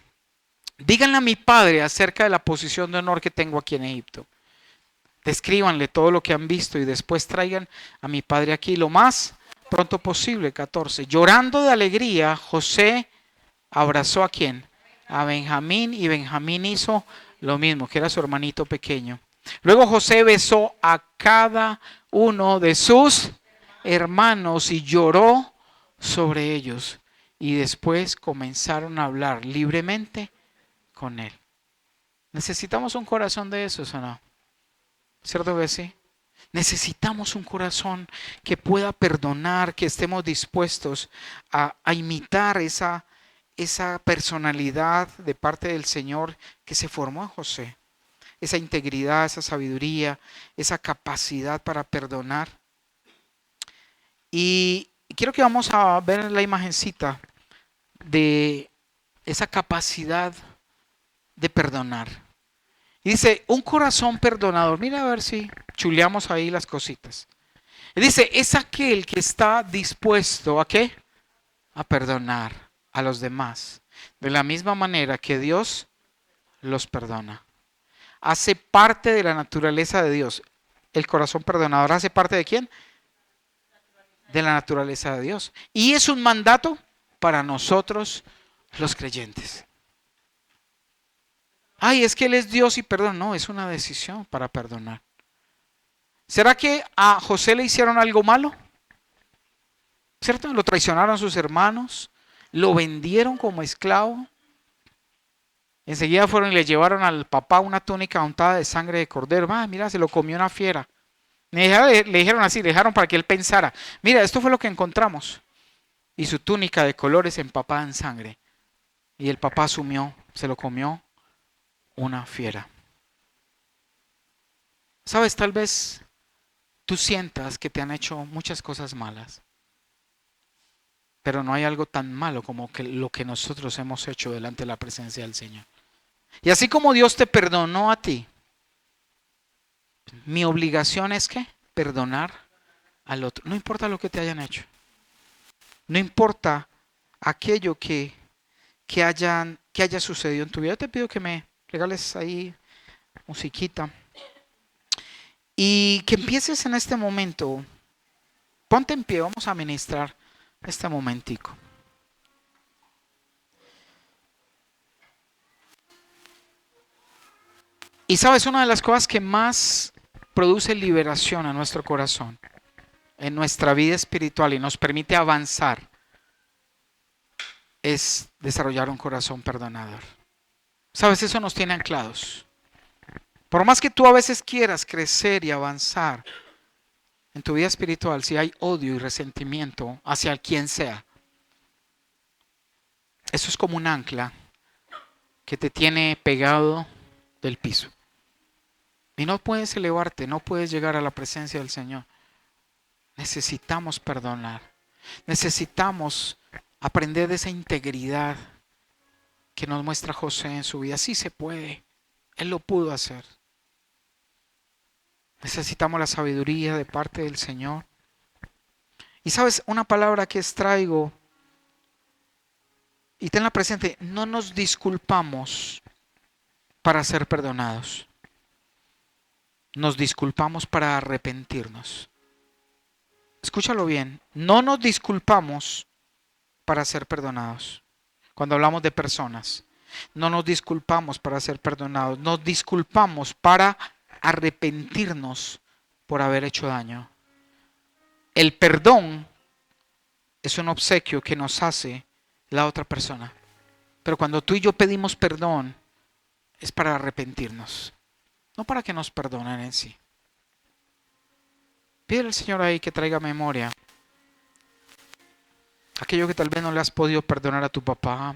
díganle a mi padre acerca de la posición de honor que tengo aquí en Egipto. Descríbanle todo lo que han visto y después traigan a mi padre aquí lo más pronto posible. 14. Llorando de alegría, José abrazó ¿a quién? A Benjamín, y Benjamín hizo lo mismo, que era su hermanito pequeño. Luego José besó a cada uno de sus hermanos y lloró sobre ellos. Y después comenzaron a hablar libremente con él. ¿Necesitamos un corazón de esos o no? ¿Cierto que sí? Necesitamos un corazón que pueda perdonar, que estemos dispuestos a imitar esa personalidad de parte del Señor que se formó en José. Esa integridad, esa sabiduría, esa capacidad para perdonar. Y quiero que vamos a ver la imagencita de esa capacidad de perdonar. Y dice, un corazón perdonador. Mira a ver si chuleamos ahí las cositas. Y dice, es aquel que está dispuesto ¿a qué? A perdonar a los demás. De la misma manera que Dios los perdona. Hace parte de la naturaleza de Dios. El corazón perdonador hace parte ¿de quién? De la naturaleza de Dios. Y es un mandato para nosotros los creyentes. Ay, es que Él es Dios y perdona. No, es una decisión para perdonar. ¿Será que a José le hicieron algo malo? ¿Cierto? Lo traicionaron sus hermanos, lo vendieron como esclavo. Enseguida fueron y le llevaron al papá una túnica untada de sangre de cordero. Ah, mira, se lo comió una fiera. Le dijeron así, le dejaron para que él pensara. Mira, esto fue lo que encontramos. Y su túnica de colores empapada en sangre. Y el papá asumió, se lo comió una fiera. Sabes, tal vez tú sientas que te han hecho muchas cosas malas. Pero no hay algo tan malo como que lo que nosotros hemos hecho delante de la presencia del Señor. Y así como Dios te perdonó a ti, mi obligación es que perdonar al otro. No importa lo que te hayan hecho. No importa aquello que haya sucedido en tu vida. Yo te pido que me regales ahí musiquita. Y que empieces en este momento. Ponte en pie, vamos a ministrar este momentico. Y sabes, una de las cosas que más produce liberación en nuestro corazón, en nuestra vida espiritual y nos permite avanzar, es desarrollar un corazón perdonador. Sabes, eso nos tiene anclados. Por más que tú a veces quieras crecer y avanzar en tu vida espiritual, si hay odio y resentimiento hacia quien sea, eso es como un ancla que te tiene pegado del piso. Y no puedes elevarte, no puedes llegar a la presencia del Señor. Necesitamos perdonar. Necesitamos aprender de esa integridad que nos muestra José en su vida. Sí se puede. Él lo pudo hacer. Necesitamos la sabiduría de parte del Señor. Y sabes, una palabra que extraigo y tenla presente, no nos disculpamos para ser perdonados. Nos disculpamos para arrepentirnos. Escúchalo bien, no nos disculpamos para ser perdonados. Cuando hablamos de personas, no nos disculpamos para ser perdonados, nos disculpamos para arrepentirnos por haber hecho daño. El perdón es un obsequio que nos hace la otra persona. Pero cuando tú y yo pedimos perdón, es para arrepentirnos, no para que nos perdonen en sí. Pide al Señor ahí que traiga memoria aquello que tal vez no le has podido perdonar a tu papá,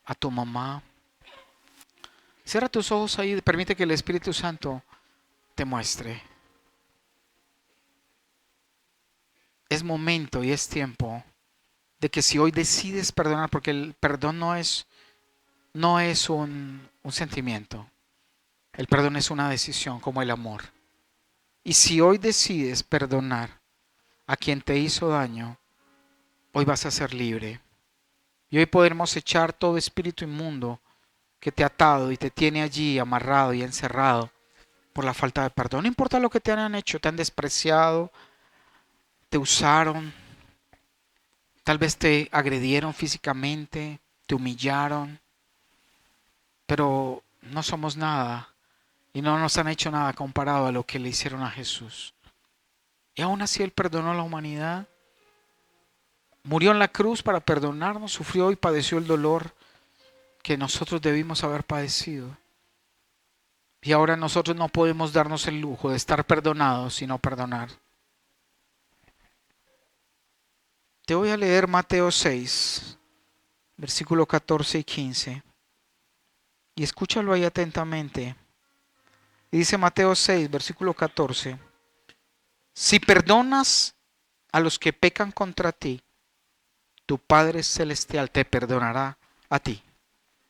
a tu mamá. Cierra tus ojos ahí y permite que el Espíritu Santo te muestre. Es momento y es tiempo de que si hoy decides perdonar, porque el perdón no es un sentimiento. El perdón es una decisión como el amor. Y si hoy decides perdonar a quien te hizo daño, hoy vas a ser libre. Y hoy podremos echar todo espíritu inmundo que te ha atado y te tiene allí amarrado y encerrado por la falta de perdón. No importa lo que te han hecho, te han despreciado, te usaron, tal vez te agredieron físicamente, te humillaron, pero no somos nada y no nos han hecho nada comparado a lo que le hicieron a Jesús. Y aún así Él perdonó a la humanidad. Murió en la cruz para perdonarnos, sufrió y padeció el dolor que nosotros debimos haber padecido. Y ahora nosotros no podemos darnos el lujo de estar perdonados sino perdonar. Te voy a leer Mateo 6, versículo 14 y 15. Y escúchalo ahí atentamente. Y dice Mateo 6, versículo 14. Si perdonas a los que pecan contra ti, tu Padre Celestial te perdonará a ti.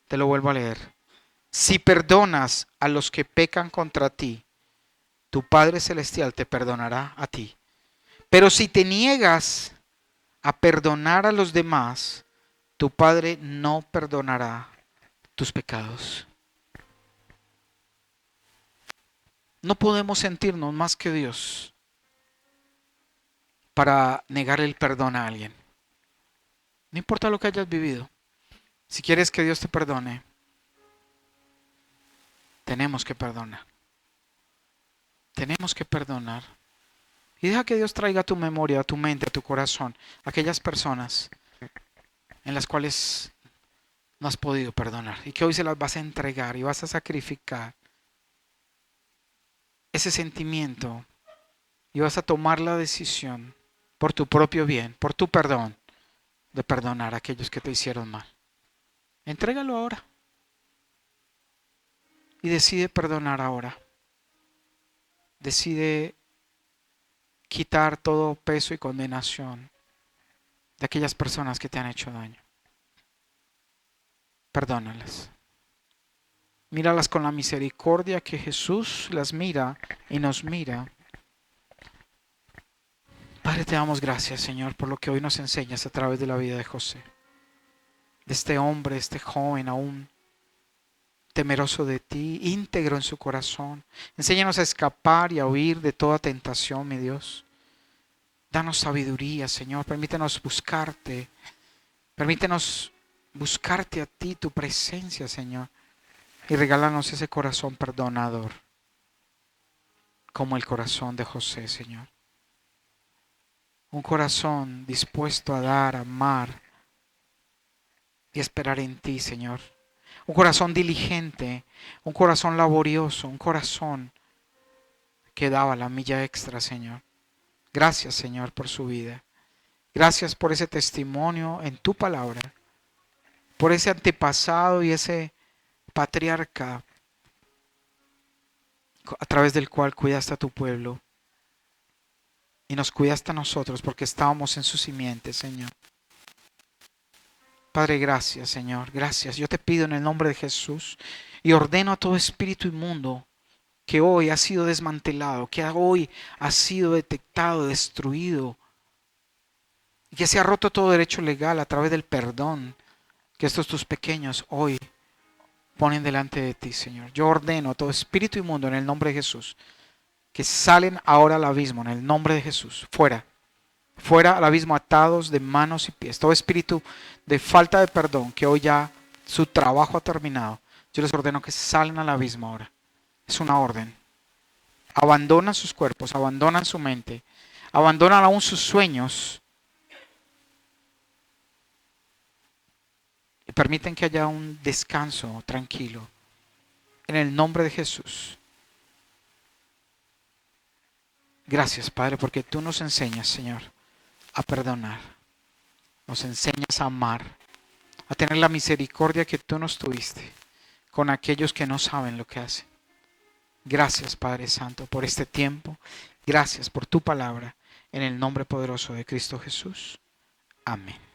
Te lo vuelvo a leer. Si perdonas a los que pecan contra ti, tu Padre Celestial te perdonará a ti. Pero si te niegas a perdonar a los demás, tu Padre no perdonará tus pecados. No podemos sentirnos más que Dios para negar el perdón a alguien. No importa lo que hayas vivido. Si quieres que Dios te perdone, tenemos que perdonar. Tenemos que perdonar. Y deja que Dios traiga a tu memoria, a tu mente, a tu corazón, aquellas personas en las cuales no has podido perdonar y que hoy se las vas a entregar y vas a sacrificar ese sentimiento y vas a tomar la decisión por tu propio bien, por tu perdón, de perdonar a aquellos que te hicieron mal. Entrégalo ahora y decide perdonar ahora. Decide quitar todo peso y condenación de aquellas personas que te han hecho daño. Perdónalas. Míralas con la misericordia que Jesús las mira y nos mira. Padre, te damos gracias, Señor, por lo que hoy nos enseñas a través de la vida de José. De este hombre, este joven aún temeroso de ti, íntegro en su corazón. Enséñanos a escapar y a huir de toda tentación, mi Dios. Danos sabiduría, Señor. Permítenos buscarte. Permítenos buscarte a ti, tu presencia, Señor. Y regálanos ese corazón perdonador, como el corazón de José, Señor. Un corazón dispuesto a dar, a amar y esperar en ti, Señor. Un corazón diligente, un corazón laborioso, un corazón que daba la milla extra, Señor. Gracias, Señor, por su vida. Gracias por ese testimonio en tu palabra, por ese antepasado y ese patriarca a través del cual cuidaste a tu pueblo y nos cuidaste a nosotros porque estábamos en su simiente, Señor. Padre, gracias, Señor, gracias. Yo te pido en el nombre de Jesús y ordeno a todo espíritu inmundo que hoy ha sido desmantelado, que hoy ha sido detectado, destruido, y que se ha roto todo derecho legal a través del perdón que estos tus pequeños hoy ponen delante de ti, Señor. Yo ordeno a todo espíritu inmundo en el nombre de Jesús que salen ahora al abismo en el nombre de Jesús, fuera. Fuera al abismo, atados de manos y pies. Todo espíritu de falta de perdón que hoy ya su trabajo ha terminado, yo les ordeno que salen al abismo ahora. Es una orden. Abandonan sus cuerpos, abandonan su mente, abandonan aún sus sueños y permiten que haya un descanso tranquilo. En el nombre de Jesús. Gracias, Padre, porque tú nos enseñas, Señor, a perdonar. Nos enseñas a amar, a tener la misericordia que tú nos tuviste con aquellos que no saben lo que hacen. Gracias, Padre Santo, por este tiempo. Gracias por tu palabra. En el nombre poderoso de Cristo Jesús. Amén.